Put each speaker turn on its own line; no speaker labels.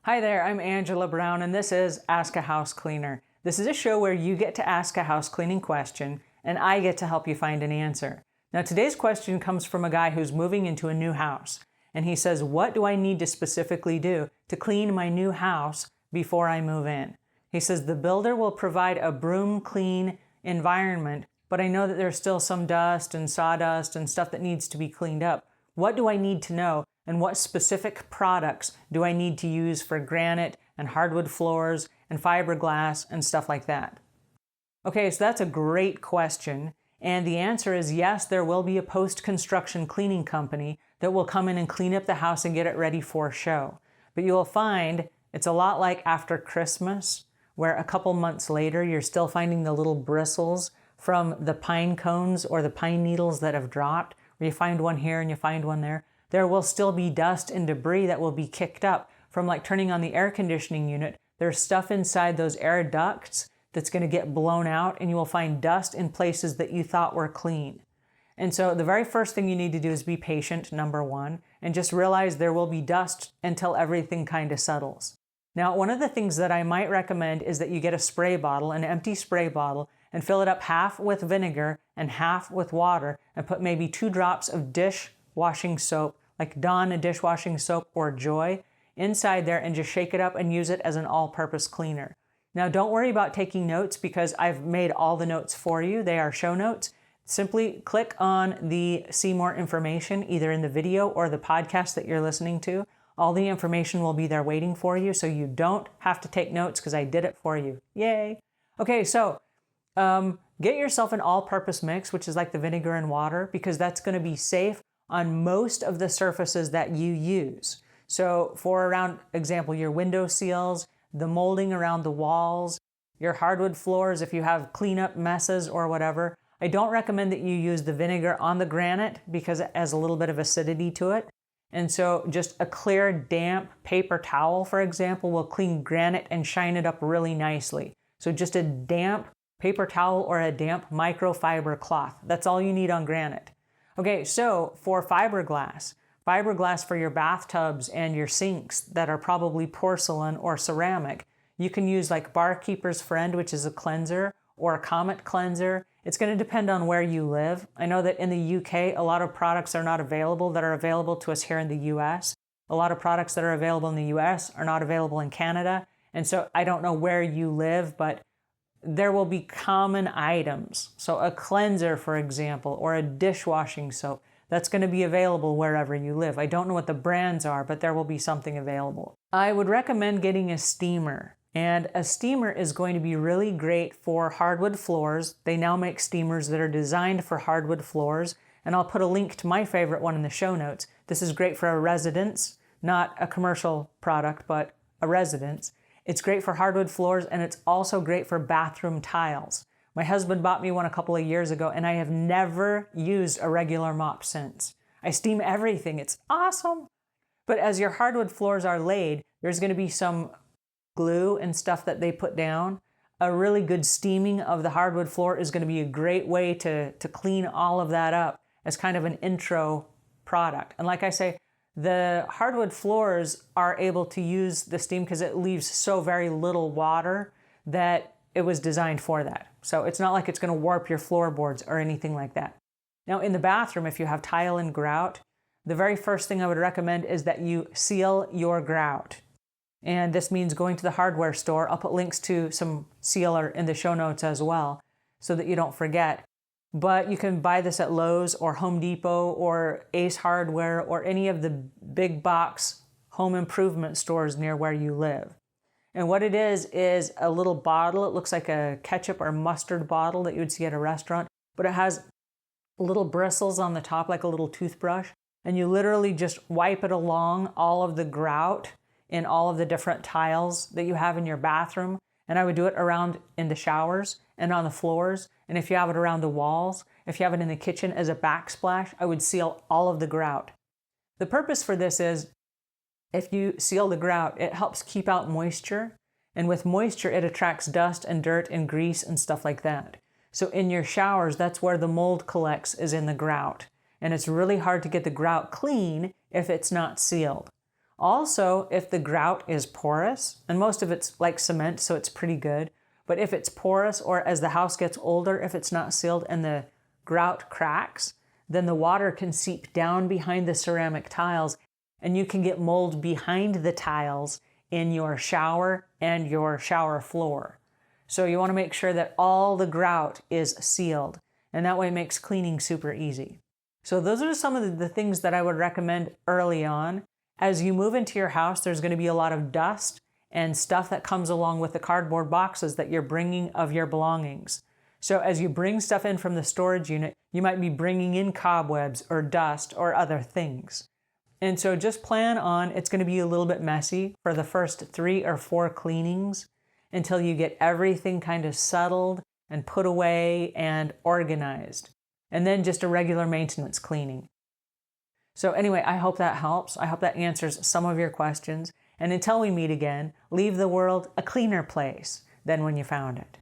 Hi there, I'm Angela Brown and this is Ask a House Cleaner. This is a show where you get to ask a house cleaning question and I get to help you find an answer. Now today's question comes from a guy who's moving into a new house and he says, what do I need to specifically do to clean my new house before I move in? He says the builder will provide a broom clean environment, but I know that there's still some dust and sawdust and stuff that needs to be cleaned up. What do I need to know? And what specific products do I need to use for granite and hardwood floors and fiberglass and stuff like that? Okay, so that's a great question. And the answer is yes, there will be a post-construction cleaning company that will come in and clean up the house and get it ready for show. But you will find it's a lot like after Christmas, where a couple months later, you're still finding the little bristles from the pine cones or the pine needles that have dropped, where you find one here and you find one there. There will still be dust and debris that will be kicked up from like turning on the air conditioning unit. There's stuff inside those air ducts that's going to get blown out and you will find dust in places that you thought were clean. And so the very first thing you need to do is be patient, number one, and just realize there will be dust until everything kind of settles. Now, one of the things that I might recommend is that you get a spray bottle, an empty spray bottle, and fill it up half with vinegar and half with water and put maybe 2 drops of dishwashing soap, like Dawn dishwashing soap or Joy, inside there and just shake it up and use it as an all-purpose cleaner. Now don't worry about taking notes because I've made all the notes for you. They are show notes. Simply click on the see more information either in the video or the podcast that you're listening to. All the information will be there waiting for you so you don't have to take notes because I did it for you. Yay! Okay, so get yourself an all-purpose mix, which is like the vinegar and water, because that's going to be safe on most of the surfaces that you use. So for around example, your window seals, the molding around the walls, your hardwood floors, if you have cleanup messes or whatever, I don't recommend that you use the vinegar on the granite because it has a little bit of acidity to it. And so just a clear, damp paper towel, for example, will clean granite and shine it up really nicely. So just a damp paper towel or a damp microfiber cloth. That's all you need on granite. Okay, so for fiberglass for your bathtubs and your sinks that are probably porcelain or ceramic, you can use like Barkeeper's Friend, which is a cleanser, or a Comet cleanser. It's going to depend on where you live. I know that in the UK, a lot of products are not available that are available to us here in the US. A lot of products that are available in the US are not available in Canada. And so I don't know where you live, but there will be common items. So a cleanser, for example, or a dishwashing soap, that's going to be available wherever you live. I don't know what the brands are, but there will be something available. I would recommend getting a steamer. And a steamer is going to be really great for hardwood floors. They now make steamers that are designed for hardwood floors. And I'll put a link to my favorite one in the show notes. This is great for a residence, not a commercial product, but a residence. It's great for hardwood floors and it's also great for bathroom tiles. My husband bought me one a couple of years ago and I have never used a regular mop since. I steam everything. It's awesome. But as your hardwood floors are laid, there's going to be some glue and stuff that they put down. A really good steaming of the hardwood floor is going to be a great way to clean all of that up as kind of an intro product. And like I say, the hardwood floors are able to use the steam because it leaves so very little water that it was designed for that. So it's not like it's going to warp your floorboards or anything like that. Now in the bathroom, if you have tile and grout, the very first thing I would recommend is that you seal your grout. And this means going to the hardware store. I'll put links to some sealer in the show notes as well so that you don't forget. But you can buy this at Lowe's or Home Depot or Ace Hardware or any of the big box home improvement stores near where you live. And what it is a little bottle. It looks like a ketchup or mustard bottle that you would see at a restaurant, but it has little bristles on the top like a little toothbrush. And you literally just wipe it along all of the grout in all of the different tiles that you have in your bathroom. And I would do it around in the showers and on the floors. And if you have it around the walls, if you have it in the kitchen as a backsplash, I would seal all of the grout. The purpose for this is if you seal the grout, it helps keep out moisture. And with moisture, it attracts dust and dirt and grease and stuff like that. So in your showers, that's where the mold collects, is in the grout. And it's really hard to get the grout clean if it's not sealed. Also, if the grout is porous, and most of it's like cement, so it's pretty good, but if it's porous or as the house gets older, if it's not sealed and the grout cracks, then the water can seep down behind the ceramic tiles and you can get mold behind the tiles in your shower and your shower floor. So you want to make sure that all the grout is sealed, and that way it makes cleaning super easy. So those are some of the things that I would recommend early on. As you move into your house, there's going to be a lot of dust and stuff that comes along with the cardboard boxes that you're bringing of your belongings. So as you bring stuff in from the storage unit, you might be bringing in cobwebs or dust or other things. And so just plan on, it's going to be a little bit messy for the first 3 or 4 cleanings until you get everything kind of settled and put away and organized. And then just a regular maintenance cleaning. So anyway, I hope that helps. I hope that answers some of your questions. And until we meet again, leave the world a cleaner place than when you found it.